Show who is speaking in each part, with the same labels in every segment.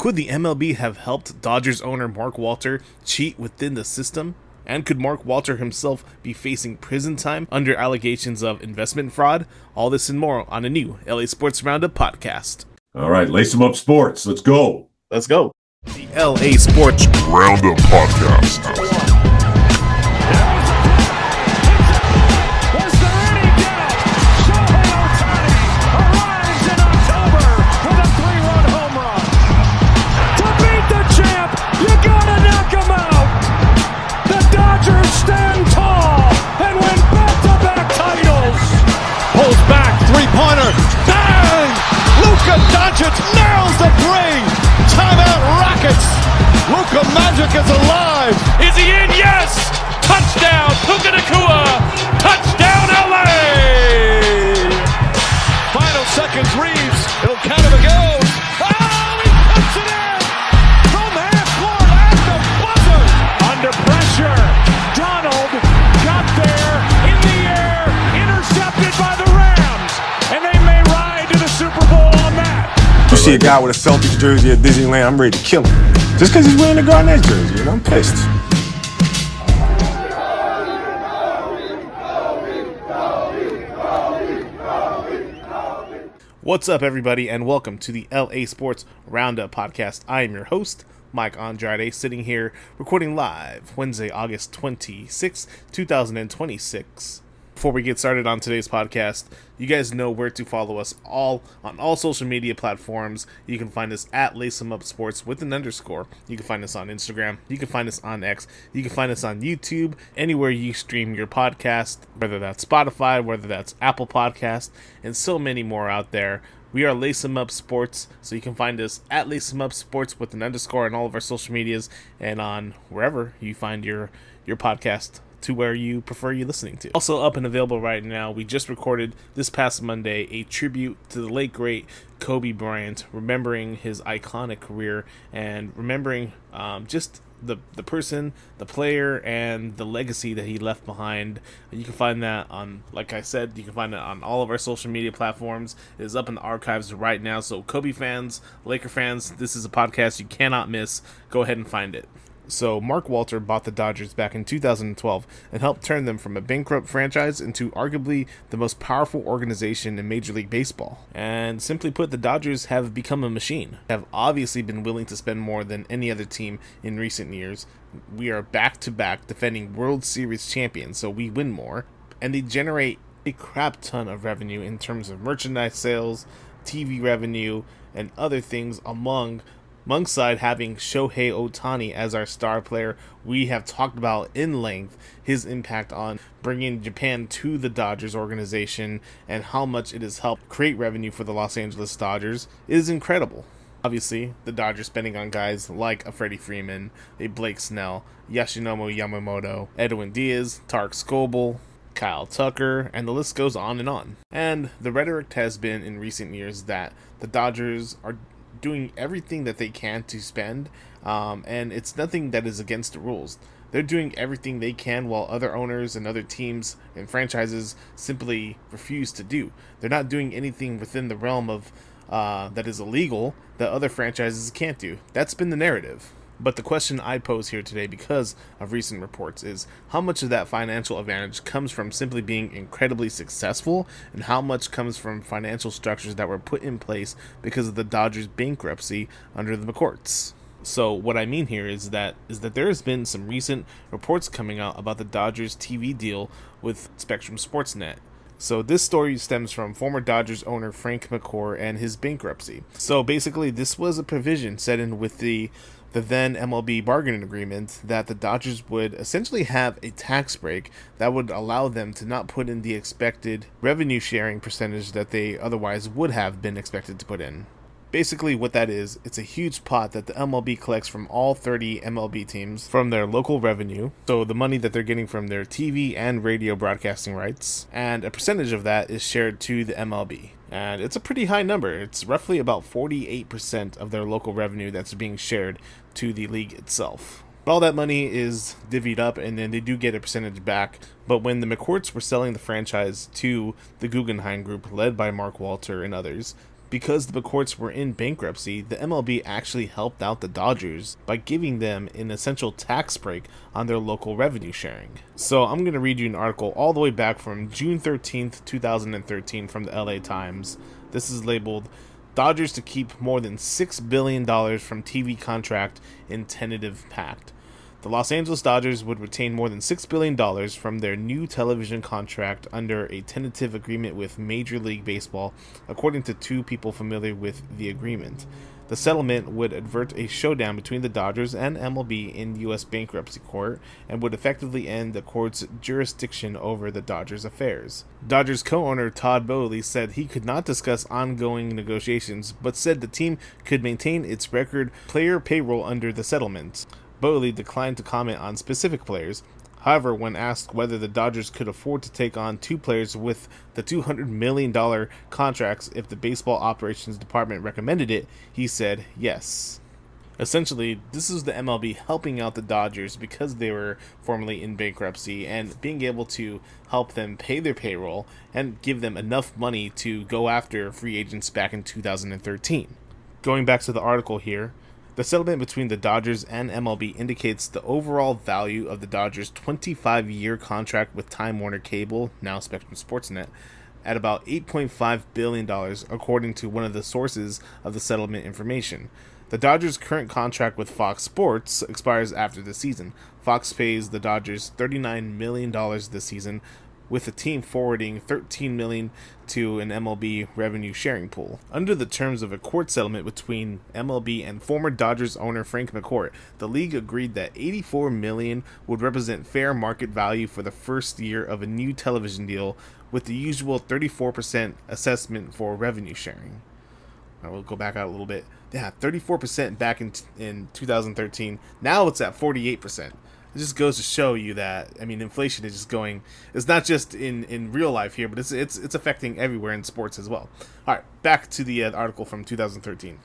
Speaker 1: Could the MLB have helped Dodgers owner Mark Walter cheat within the system? And could Mark Walter himself be facing prison time under allegations of investment fraud? All this and more on a new LA Sports Roundup podcast.
Speaker 2: All right, lace them up, sports. Let's go.
Speaker 1: Let's go. The LA Sports
Speaker 3: Roundup podcast.
Speaker 4: Stand tall and win back-to-back titles. Pulls back, three-pointer, bang! Luka Doncic nails the three. Timeout Rockets. Luka Magic is alive. Is he in? Yes. Touchdown, Puka Nacua. Touchdown, LA. Final seconds, Reeves. It'll count if it goes. Oh, he puts it in from half court at the buzzer. Under pressure. Donald got there in the air, intercepted by the Rams, and they may ride to the Super Bowl on that.
Speaker 5: You see a guy with a Celtics jersey at Disneyland, I'm ready to kill him. Just because he's wearing a Garnett jersey, and I'm pissed.
Speaker 1: What's up, everybody, and welcome to the LA Sports Roundup podcast. I am your host, Mike Andrade, sitting here recording live Wednesday, August 26, 2026. Before we get started on today's podcast, you guys know where to follow us on all social media platforms. You can find us at LaceEmUpSports with an underscore. You can find us on Instagram. You can find us on X. You can find us on YouTube. Anywhere you stream your podcast, whether that's Spotify, whether that's Apple Podcast, and so many more out there. We are Lace 'em Up Sports, so you can find us at Lace 'em Up Sports with an underscore on all of our social medias and on wherever you find your podcast to where you prefer you listening to. Also up and available right now, we just recorded this past Monday a tribute to the late great Kobe Bryant, remembering his iconic career and remembering just the person, the player, and the legacy that he left behind. You can find that on, like I said, you can find it on all of our social media platforms. It is up in the archives right now. So Kobe fans, Laker fans, this is a podcast you cannot miss. Go ahead and find it. So Mark Walter bought the Dodgers back in 2012 and helped turn them from a bankrupt franchise into arguably the most powerful organization in Major League Baseball. And simply put, the Dodgers have become a machine. Have obviously been willing to spend more than any other team in recent years. We are back-to-back defending World Series champions, so we win more. And they generate a crap ton of revenue in terms of merchandise sales, TV revenue, and other things alongside having Shohei Ohtani as our star player. We have talked about in length his impact on bringing Japan to the Dodgers organization and how much it has helped create revenue for the Los Angeles Dodgers. It is incredible. Obviously, the Dodgers spending on guys like a Freddie Freeman, a Blake Snell, Yoshinobu Yamamoto, Edwin Diaz, Tarek Skubal, Kyle Tucker, and the list goes on and on. And the rhetoric has been in recent years that the Dodgers are doing everything that they can to spend, and it's nothing that is against the rules. They're doing everything they can while other owners and other teams and franchises simply refuse to do. They're not doing anything within the realm of that is illegal that other franchises can't do. That's been the narrative. But the question I pose here today, because of recent reports, is how much of that financial advantage comes from simply being incredibly successful, and how much comes from financial structures that were put in place because of the Dodgers' bankruptcy under the McCourts. So what I mean here is that there has been some recent reports coming out about the Dodgers' TV deal with Spectrum Sportsnet. So this story stems from former Dodgers owner Frank McCourt and his bankruptcy. So basically, this was a provision set in with the then MLB bargaining agreement that the Dodgers would essentially have a tax break that would allow them to not put in the expected revenue sharing percentage that they otherwise would have been expected to put in. Basically what that is, it's a huge pot that the MLB collects from all 30 MLB teams from their local revenue, so the money that they're getting from their TV and radio broadcasting rights, and a percentage of that is shared to the MLB. And it's a pretty high number. It's roughly about 48% of their local revenue that's being shared to the league itself. All that money is divvied up, and then they do get a percentage back. But when the McCourts were selling the franchise to the Guggenheim Group, led by Mark Walter and others, Because the McCourts were in bankruptcy, the MLB actually helped out the Dodgers by giving them an essential tax break on their local revenue sharing. So I'm going to read you an article all the way back from June 13th, 2013 from the LA Times. This is labeled, Dodgers to keep more than $6 billion from TV contract in tentative pact. The Los Angeles Dodgers would retain more than $6 billion from their new television contract under a tentative agreement with Major League Baseball, according to two people familiar with the agreement. The settlement would avert a showdown between the Dodgers and MLB in U.S. bankruptcy court and would effectively end the court's jurisdiction over the Dodgers' affairs. Dodgers co-owner Todd Boehly said he could not discuss ongoing negotiations, but said the team could maintain its record player payroll under the settlement. Boehly declined to comment on specific players. However, when asked whether the Dodgers could afford to take on two players with the $200 million contracts if the baseball operations department recommended it, he said yes. Essentially, this is the MLB helping out the Dodgers because they were formerly in bankruptcy and being able to help them pay their payroll and give them enough money to go after free agents back in 2013. Going back to the article here, the settlement between the Dodgers and MLB indicates the overall value of the Dodgers' 25-year contract with Time Warner Cable, now Spectrum Sportsnet, at about $8.5 billion, according to one of the sources of the settlement information. The Dodgers' current contract with Fox Sports expires after the season. Fox pays the Dodgers $39 million this season, with the team forwarding $13 million to an MLB revenue sharing pool. Under the terms of a court settlement between MLB and former Dodgers owner Frank McCourt, the league agreed that $84 million would represent fair market value for the first year of a new television deal, with the usual 34% assessment for revenue sharing. I will go back out a little bit. Yeah, 34% back in 2013. Now it's at 48%. It just goes to show you that, I mean, inflation is just going, it's not just in real life here, but it's affecting everywhere in sports as well. All right, back to the article from 2013.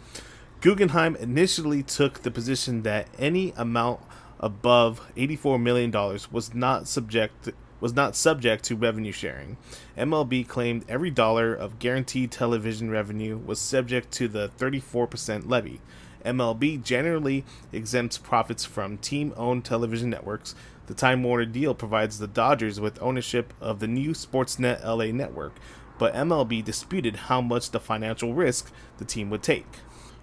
Speaker 1: Guggenheim initially took the position that any amount above $84 million was not subject to revenue sharing. MLB claimed every dollar of guaranteed television revenue was subject to the 34% levy. MLB generally exempts profits from team-owned television networks. The Time Warner deal provides the Dodgers with ownership of the new Sportsnet LA network, but MLB disputed how much the financial risk the team would take.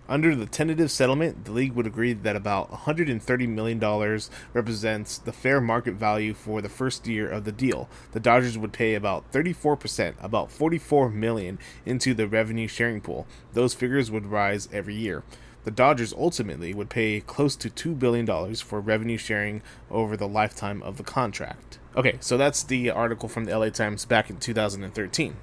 Speaker 1: Under the tentative settlement, the league would agree that about $130 million represents the fair market value for the first year of the deal. The Dodgers would pay about 34%, about $44 million, into the revenue sharing pool. Those figures would rise every year. The Dodgers ultimately would pay close to $2 billion for revenue sharing over the lifetime of the contract. Okay, so that's the article from the LA Times back in 2013.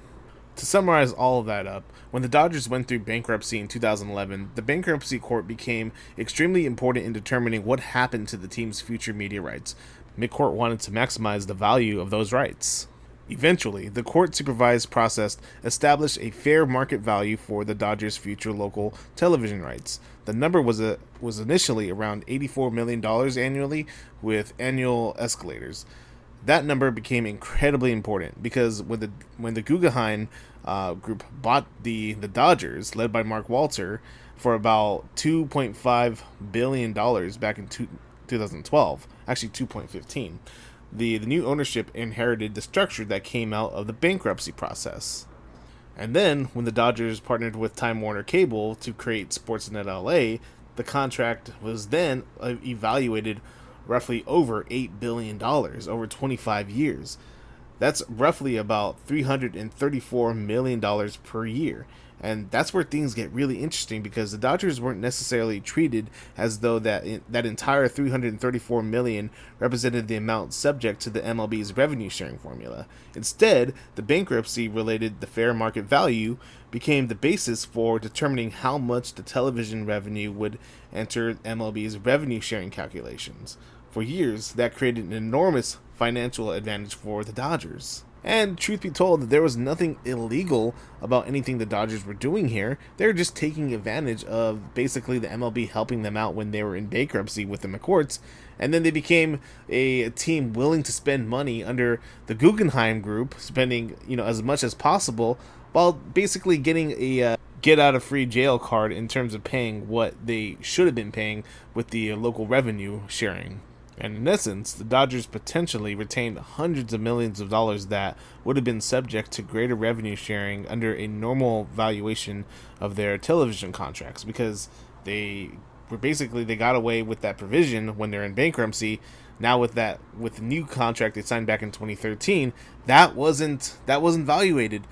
Speaker 1: To summarize all of that up, when the Dodgers went through bankruptcy in 2011, the bankruptcy court became extremely important in determining what happened to the team's future media rights. McCourt wanted to maximize the value of those rights. Eventually, the court-supervised process established a fair market value for the Dodgers' future local television rights. The number was initially around $84 million annually, with annual escalators. That number became incredibly important because when the Guggenheim group bought the Dodgers, led by Mark Walter, for about $2.5 billion back in 2012, actually 2.15. The new ownership inherited the structure that came out of the bankruptcy process. And then, when the Dodgers partnered with Time Warner Cable to create Sportsnet LA, the contract was then evaluated roughly over $8 billion over 25 years. That's roughly about $334 million per year. And that's where things get really interesting because the Dodgers weren't necessarily treated as though that entire $334 million represented the amount subject to the MLB's revenue sharing formula. Instead, the bankruptcy related the fair market value became the basis for determining how much the television revenue would enter MLB's revenue sharing calculations. For years, that created an enormous financial advantage for the Dodgers. And truth be told, there was nothing illegal about anything the Dodgers were doing here. They were just taking advantage of basically the MLB helping them out when they were in bankruptcy with the McCourts. And then they became a team willing to spend money under the Guggenheim group, spending as much as possible, while basically getting a get out of free jail card in terms of paying what they should have been paying with the local revenue sharing. And in essence, the Dodgers potentially retained hundreds of millions of dollars that would have been subject to greater revenue sharing under a normal valuation of their television contracts, because they got away with that provision when they're in bankruptcy. Now with the new contract they signed back in 2013, that wasn't valuated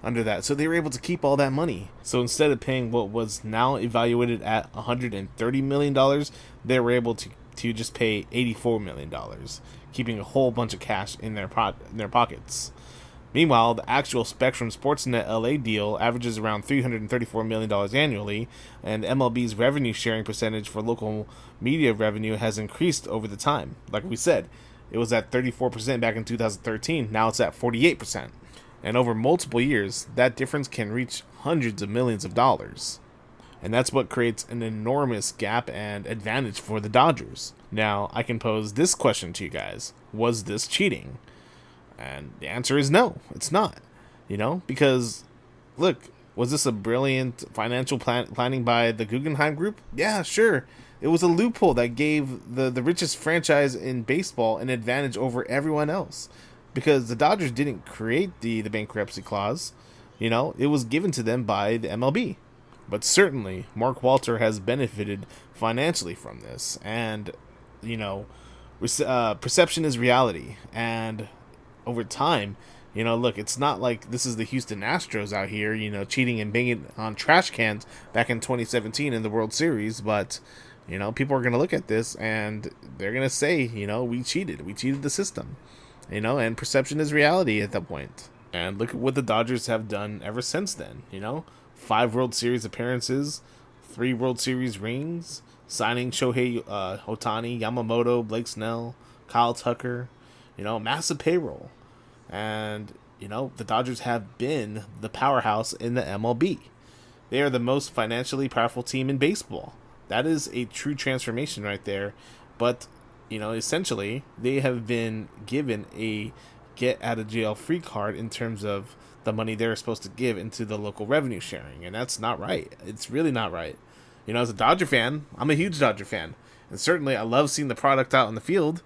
Speaker 1: under that, so they were able to keep all that money. So instead of paying what was now evaluated at $130 million, they were able to just pay $84 million, keeping a whole bunch of cash in their pockets. Meanwhile, the actual Spectrum Sportsnet LA deal averages around $334 million annually, and MLB's revenue sharing percentage for local media revenue has increased over the time. Like we said, it was at 34% back in 2013, now it's at 48%. And over multiple years, that difference can reach hundreds of millions of dollars. And that's what creates an enormous gap and advantage for the Dodgers. Now, I can pose this question to you guys. Was this cheating? And the answer is no, it's not. Because, look, was this a brilliant financial planning by the Guggenheim Group? Yeah, sure. It was a loophole that gave the richest franchise in baseball an advantage over everyone else. Because the Dodgers didn't create the bankruptcy clause. It was given to them by the MLB. But certainly, Mark Walter has benefited financially from this. And, perception is reality. And over time, look, it's not like this is the Houston Astros out here, cheating and banging on trash cans back in 2017 in the World Series. But, people are going to look at this and they're going to say, we cheated. We cheated the system. And perception is reality at that point. And look at what the Dodgers have done ever since then, 5 World Series appearances, 3 World Series rings, signing Shohei Ohtani, Yamamoto, Blake Snell, Kyle Tucker, massive payroll. And, the Dodgers have been the powerhouse in the MLB. They are the most financially powerful team in baseball. That is a true transformation right there. But, essentially, they have been given a get-out-of-jail-free card in terms of the money they're supposed to give into the local revenue sharing. And that's not right. It's really not right. As a Dodger fan, I'm a huge Dodger fan. And certainly I love seeing the product out in the field,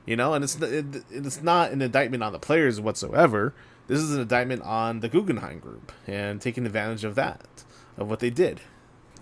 Speaker 1: and it's not an indictment on the players whatsoever. This is an indictment on the Guggenheim Group and taking advantage of that, of what they did.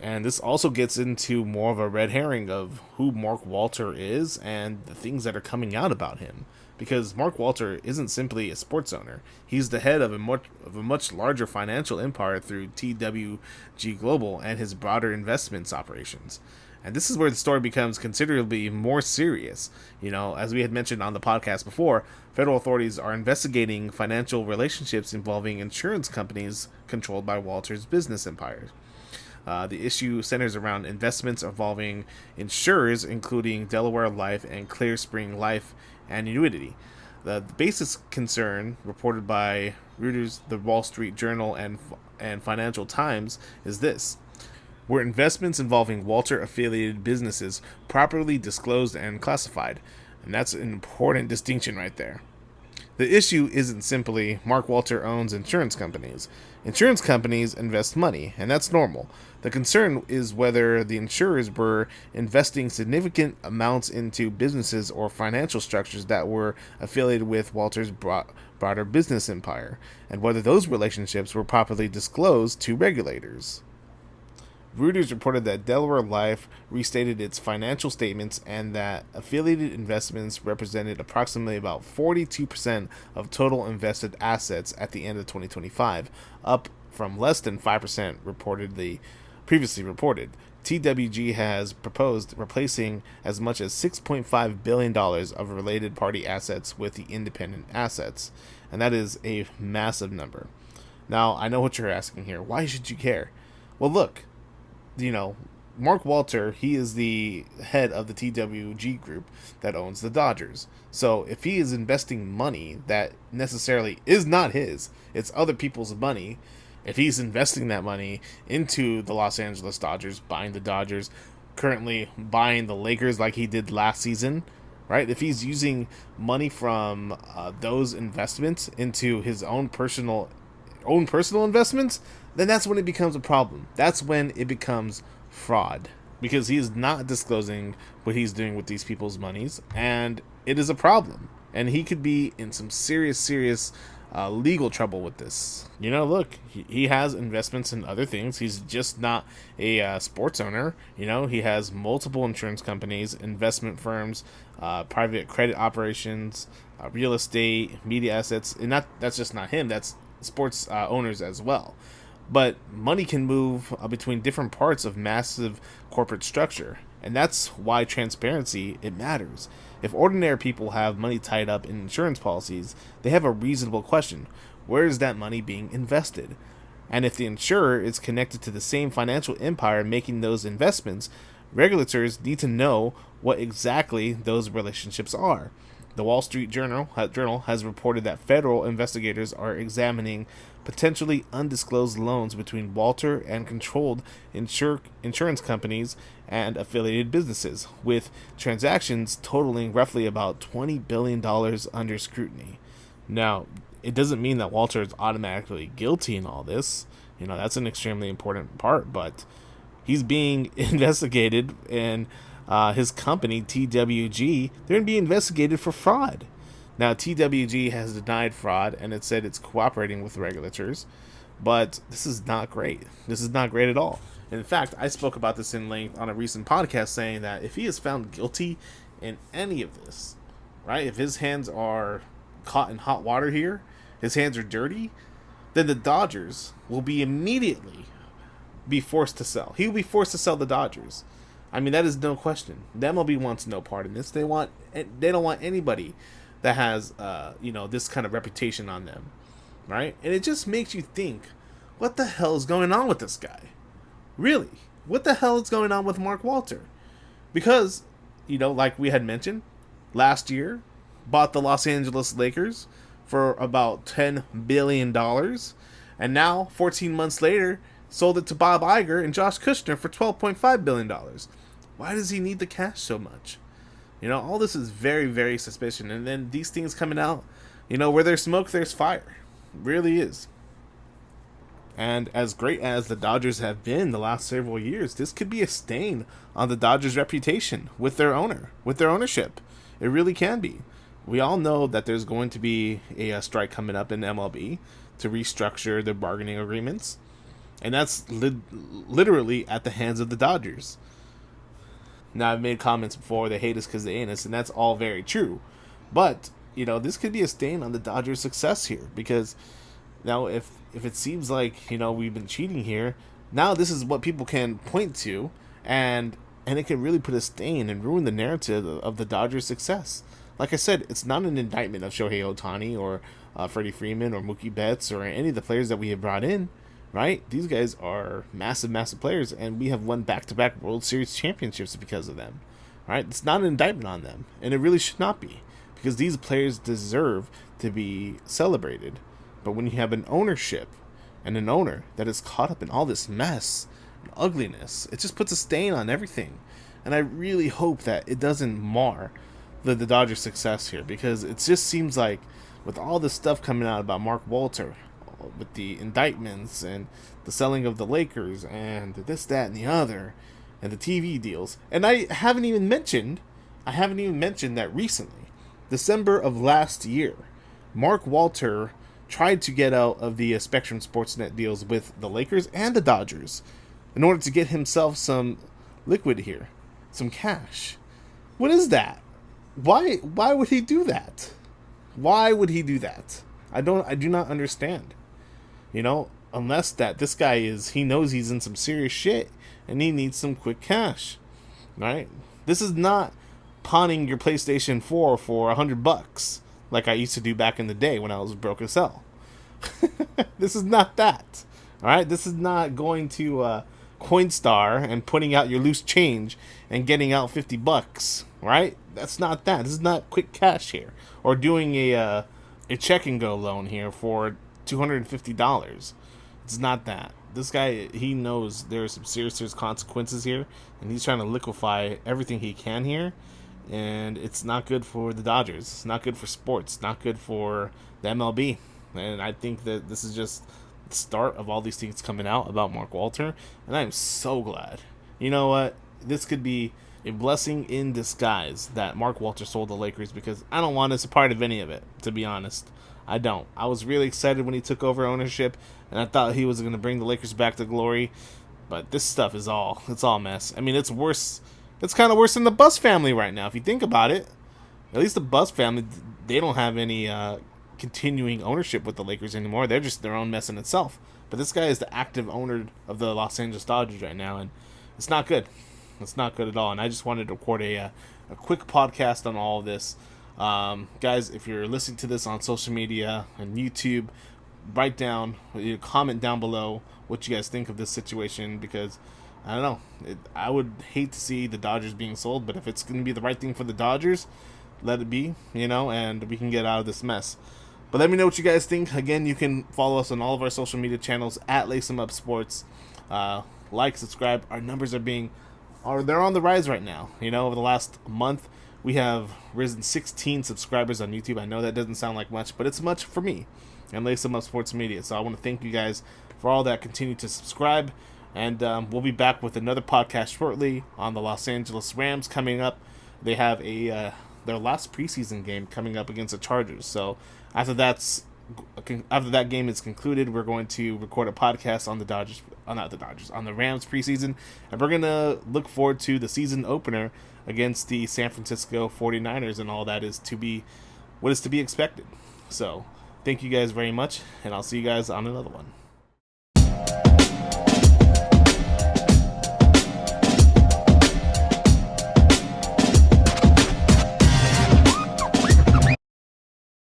Speaker 1: And this also gets into more of a red herring of who Mark Walter is and the things that are coming out about him. Because Mark Walter isn't simply a sports owner. He's the head of a much larger financial empire through TWG Global and his broader investments operations. And this is where the story becomes considerably more serious. As we had mentioned on the podcast before, federal authorities are investigating financial relationships involving insurance companies controlled by Walter's business empire. The issue centers around investments involving insurers, including Delaware Life and Clear Spring Life and Annuity. The basic concern, reported by Reuters, the Wall Street Journal, and Financial Times, is this: were investments involving Walter-affiliated businesses properly disclosed and classified? And that's an important distinction right there. The issue isn't simply Mark Walter owns insurance companies. Insurance companies invest money, and that's normal. The concern is whether the insurers were investing significant amounts into businesses or financial structures that were affiliated with Walter's broader business empire, and whether those relationships were properly disclosed to regulators. Reuters reported that Delaware Life restated its financial statements and that affiliated investments represented approximately about 42% of total invested assets at the end of 2025, up from less than 5% previously reported. TWG has proposed replacing as much as $6.5 billion of related party assets with the independent assets, and that is a massive number. Now, I know what you're asking here. Why should you care? Well, look, Mark Walter, he is the head of the TWG group that owns the Dodgers. So if he is investing money that necessarily is not his, it's other people's money, if he's investing that money into the Los Angeles Dodgers, buying the Dodgers, currently buying the Lakers like he did last season, right? If he's using money from those investments into his own personal own personal investments, then that's when it becomes a problem. That's when it becomes fraud, because he is not disclosing what he's doing with these people's monies, and it is a problem. And he could be in some serious legal trouble with this. Look, he has investments in other things. He's just not a sports owner. He has multiple insurance companies, investment firms, private credit operations, real estate, media assets, and that's just not him. That's sports owners as well. But money can move between different parts of massive corporate structure, and that's why transparency, it matters. If ordinary people have money tied up in insurance policies, they have a reasonable question: where is that money being invested? And if the insurer is connected to the same financial empire making those investments, regulators need to know what exactly those relationships are. The Wall Street Journal has reported that federal investigators are examining potentially undisclosed loans between Walter and controlled insurance companies and affiliated businesses, with transactions totaling roughly about $20 billion under scrutiny. Now, it doesn't mean that Walter is automatically guilty in all this. That's an extremely important part, but he's being investigated, and his company, TWG, they're going to be investigated for fraud. Now, TWG has denied fraud, and it said it's cooperating with regulators, but this is not great. This is not great at all. In fact, I spoke about this in length on a recent podcast, saying that if he is found guilty in any of this, right, if his hands are caught in hot water here, his hands are dirty, then the Dodgers will be immediately be forced to sell. He will be forced to sell the Dodgers. I mean, that is no question. The MLB wants no part in this. They don't want anybody that has this kind of reputation on them, right? And it just makes you think, what the hell is going on with this guy? Really, what the hell is going on with Mark Walter? Because, like we had mentioned, last year bought the Los Angeles Lakers for about $10 billion, and now 14 months later sold it to Bob Iger and Josh Kushner for $12.5 billion. Why does he need the cash so much? All this is very, very suspicious. And then these things coming out, where there's smoke, there's fire. It really is. And as great as the Dodgers have been the last several years, this could be a stain on the Dodgers' reputation with their ownership. It really can be. We all know that there's going to be a strike coming up in MLB to restructure their bargaining agreements. And that's literally at the hands of the Dodgers. Now, I've made comments before, they hate us because they ain't us, and that's all very true. But, this could be a stain on the Dodgers' success here, because now if it seems like, we've been cheating here, now this is what people can point to, and it can really put a stain and ruin the narrative of the Dodgers' success. Like I said, it's not an indictment of Shohei Ohtani or Freddie Freeman or Mookie Betts or any of the players that we have brought in. Right? These guys are massive, massive players, and we have won back-to-back World Series championships because of them. Right? It's not an indictment on them, and it really should not be, because these players deserve to be celebrated. But when you have an ownership and an owner that is caught up in all this mess and ugliness, it just puts a stain on everything. And I really hope that it doesn't mar the Dodgers' success here, because it just seems like with all this stuff coming out about Mark Walter, with the indictments and the selling of the Lakers and this, that, and the other, and the TV deals. And I haven't even mentioned that recently, December of last year, Mark Walter tried to get out of the Spectrum Sportsnet deals with the Lakers and the Dodgers in order to get himself some liquid here, some cash. What is that? Why would he do that? Why would he do that? I do not understand. Unless that this guy he knows he's in some serious shit and he needs some quick cash, right? This is not pawning your PlayStation 4 for $100 like I used to do back in the day when I was broke as hell. This is not that, all right? This is not going to Coinstar and putting out your loose change and getting out $50, right? That's not that. This is not quick cash here, or doing a check and go loan here for $250. It's not that. This guy, he knows there are some serious consequences here, and he's trying to liquefy everything he can here, and it's not good for the Dodgers. It's not good for sports. It's not good for the MLB. And I think that this is just start of all these things coming out about Mark Walter, and I'm so glad. You know what? This could be a blessing in disguise that Mark Walter sold the Lakers, because I don't want us a part of any of it, to be honest. I don't. I was really excited when he took over ownership, and I thought he was going to bring the Lakers back to glory, but this stuff is it's all mess. I mean, it's worse. It's kind of worse than the Buss family right now, if you think about it. At least the Buss family, they don't have any continuing ownership with the Lakers anymore. They're just their own mess in itself. But this guy is the active owner of the Los Angeles Dodgers right now, and it's not good. It's not good at all. And I just wanted to record a quick podcast on all of this. Guys, if you're listening to this on social media and YouTube, write down, comment down below what you guys think of this situation, because I don't know. I would hate to see the Dodgers being sold, but if it's going to be the right thing for the Dodgers, let it be, and we can get out of this mess. But let me know what you guys think. Again, you can follow us on all of our social media channels at Lace 'em Up Sports. Like, subscribe. Our numbers they're on the rise right now. Over the last month, we have risen 16 subscribers on YouTube. I know that doesn't sound like much, but it's much for me and Lace 'em Up Sports Media. So I want to thank you guys for all that. Continue to subscribe. And we'll be back with another podcast shortly on the Los Angeles Rams coming up. They have their last preseason game coming up against the Chargers. So after that game is concluded, we're going to record a podcast on on the Rams preseason, and we're going to look forward to the season opener against the San Francisco 49ers and all that what is to be expected. So thank you guys very much, and I'll see you guys on another one.